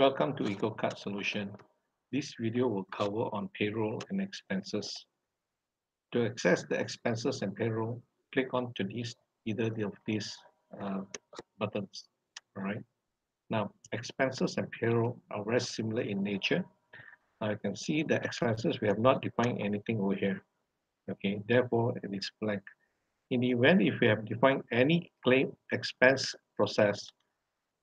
Welcome to EcoCard Solution. This video will cover on payroll and expenses. To access the expenses and payroll, click on to either of these uh, buttons. All right. Now, expenses and payroll are very similar in nature. Now you can see the expenses, we have not defined anything over here. Okay, therefore it is blank. In the event if we have defined any claim expense process,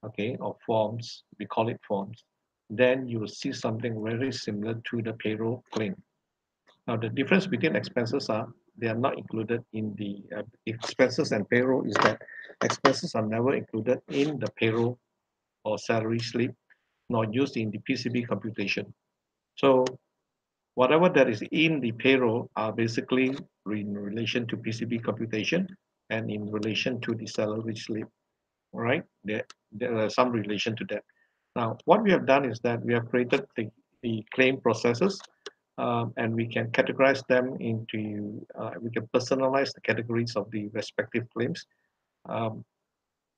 okay, or forms, we call it forms, then you will see something very similar to the payroll claim. Now, the difference between expenses are they are not included in the expenses and payroll is that expenses are never included in the payroll or salary slip, nor used in the PCB computation. So whatever that is in the payroll are basically in relation to PCB computation and in relation to the salary slip. All right, there are some relation to that. Now, what we have done is that we have created the claim processes, and we can categorize them into, we can personalize the categories of the respective claims. Um,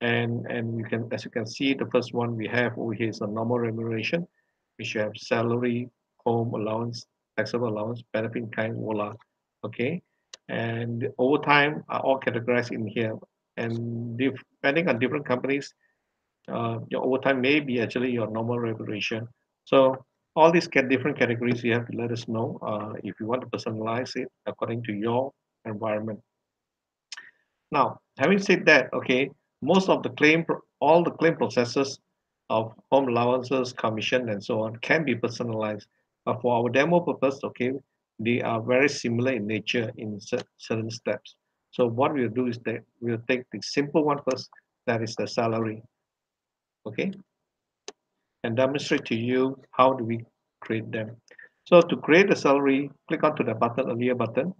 and you can, as you can see, the first one we have over here is a normal remuneration, which you have salary, home allowance, taxable allowance, benefit in kind, voila. Okay, and overtime are all categorized in here. And depending on different companies, your overtime may be actually your normal remuneration. So all these different categories, you have to let us know if you want to personalize it according to your environment. Now, having said that, okay, most of the all the claim processes of home allowances, commission, and so on can be personalized. But for our demo purpose, okay, they are very similar in nature in certain steps. So what we'll do is that we'll take the simple one first, that is the salary, okay, and demonstrate to you how do we create them. So to create a salary, click onto the button, earlier button,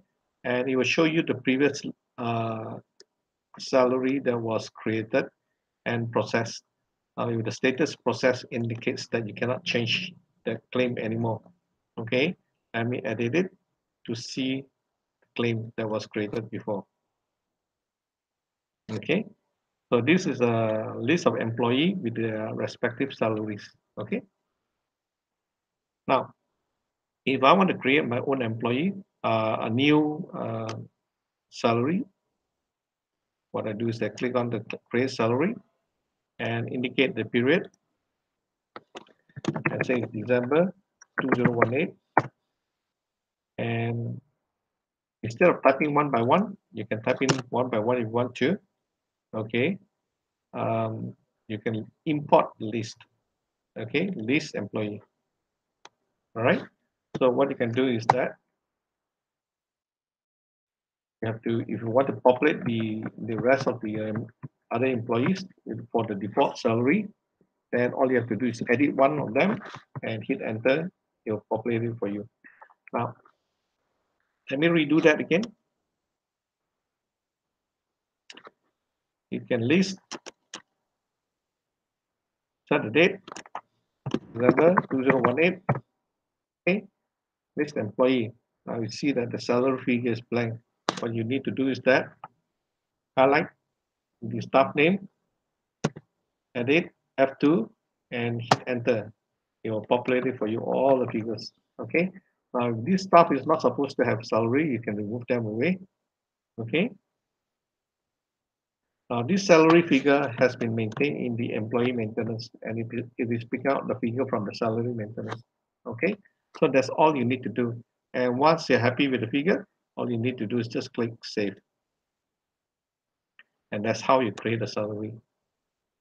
and it will show you the previous uh, salary that was created and processed. If the status process indicates that you cannot change the claim anymore. Okay, let me edit it to see the claim that was created before. Okay, so this is a list of employee with their respective salaries. Okay, now if I want to create my own employee, a new salary, what I do is I click on the create salary and indicate the period. I say December 2018. And instead of typing one by one, you can type in one by one if you want to. Okay. You can import list. Okay, list employee. All right. So what you can do is that you have to, if you want to populate the rest of the other employees for the default salary, then all you have to do is edit one of them and hit enter. It'll populate it for you. Now, let me redo that again. You can list, set the date, December 2018. Okay, list employee. Now you see that the salary figure is blank. What you need to do is that highlight the staff name, edit F2, and hit enter. It will populate it for you all the figures. Okay. Now if this staff is not supposed to have salary, you can remove them away. Okay. Now this salary figure has been maintained in the employee maintenance, and it is picking out the figure from the salary maintenance. Okay. So that's all you need to do. And once you're happy with the figure, all you need to do is just click save. And that's how you create a salary.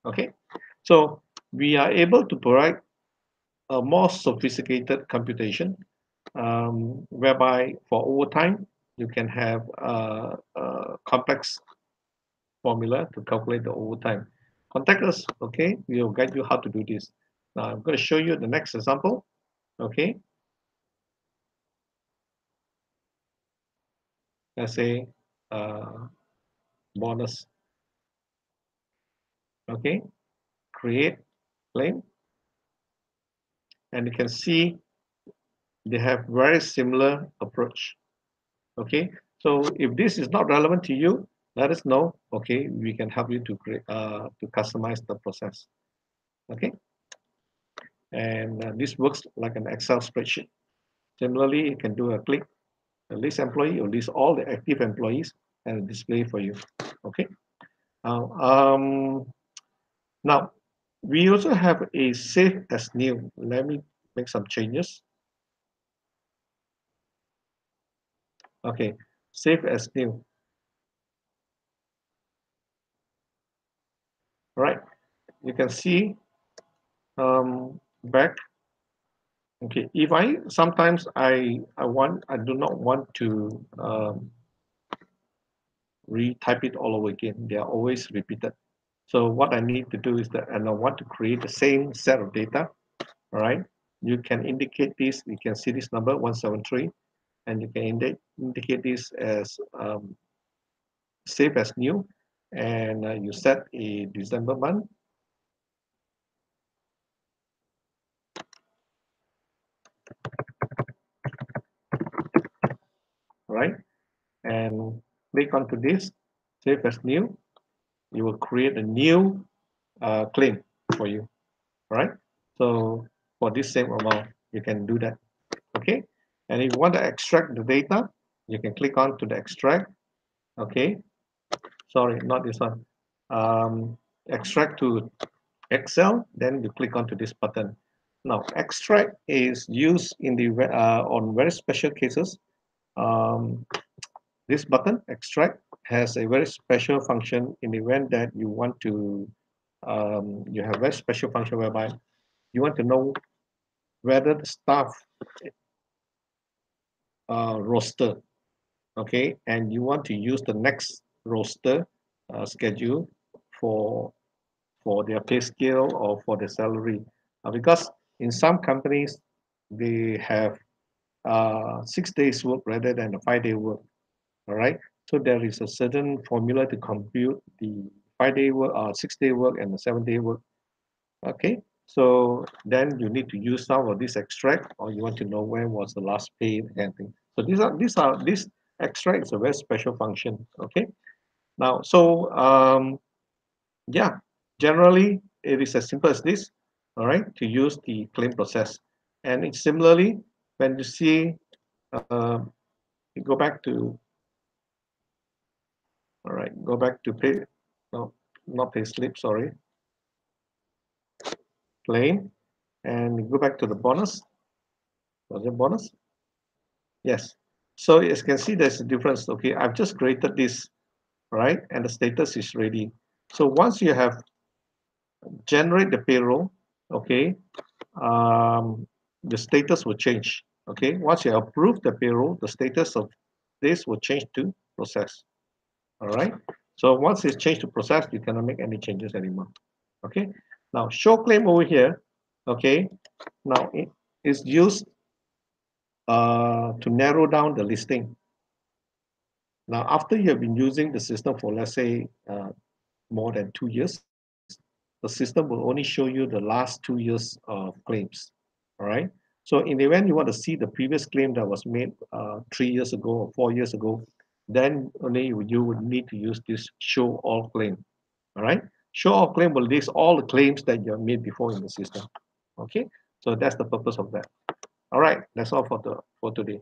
Okay, so we are able to provide a more sophisticated computation, whereby for overtime you can have a complex formula to calculate the overtime. Contact us. Okay, we will guide you how to do this. Now I'm going to show you the next example. Okay, let's say bonus. Okay, create claim, and you can see they have very similar approach. Okay, so if this is not relevant to you, let us know. Okay, we can help you to create to customize the process. Okay, and this works like an Excel spreadsheet. Similarly, you can do a click, a list employee, or list all the active employees and display for you. Okay. Now, now we also have a save as new. Let me make some changes. Okay, save as new. All right, you can see back. Okay, if I sometimes I do not want to retype it all over again. They are always repeated. So what I need to do is that, and I want to create the same set of data. All right, you can indicate this. You can see this number 173, and you can indicate this as save as new, and you set a December month. All right, and click onto this, save as new. You will create a new claim for you. All right, so for this same amount, you can do that. Okay, and if you want to extract the data, you can click on to the extract. Okay, sorry, not this one. Extract to Excel, then you click onto this button. Now, extract is used in the on very special cases. Um, this button, extract, has a very special function in the event that you want to, you have a very special function whereby you want to know whether the staff roster, okay, and you want to use the next roster schedule for their pay scale or for their salary, because in some companies they have 6 days work rather than a 5 day work. All right, so there is a certain formula to compute the 5 day work, 6 day work, and the 7 day work. Okay, so then you need to use some of this extract, or you want to know when was the last pay and thing. So this extract is a very special function. Okay, now so yeah, generally it is as simple as this. All right, to use the claim process, and it's similarly when you see you go back to, all right, go back to pay, no, not pay slip, sorry, claim, and go back to the bonus. Was it bonus? Yes. So as you can see, there's a difference. Okay, I've just created this, right? And the status is ready. So once you have generate the payroll, okay, the status will change. Okay, once you approve the payroll, the status of this will change to process. All right. So once it's changed to process, you cannot make any changes anymore. Okay. Now show claim over here. Okay. Now it is used to narrow down the listing. Now, after you have been using the system for, let's say, more than 2 years, the system will only show you the last 2 years of claims. All right. So in the event you want to see the previous claim that was made 3 years ago or 4 years ago, then only you would need to use this show all claim. All right. Show all claim will list all the claims that you have made before in the system. Okay. So that's the purpose of that. All right. That's all for today.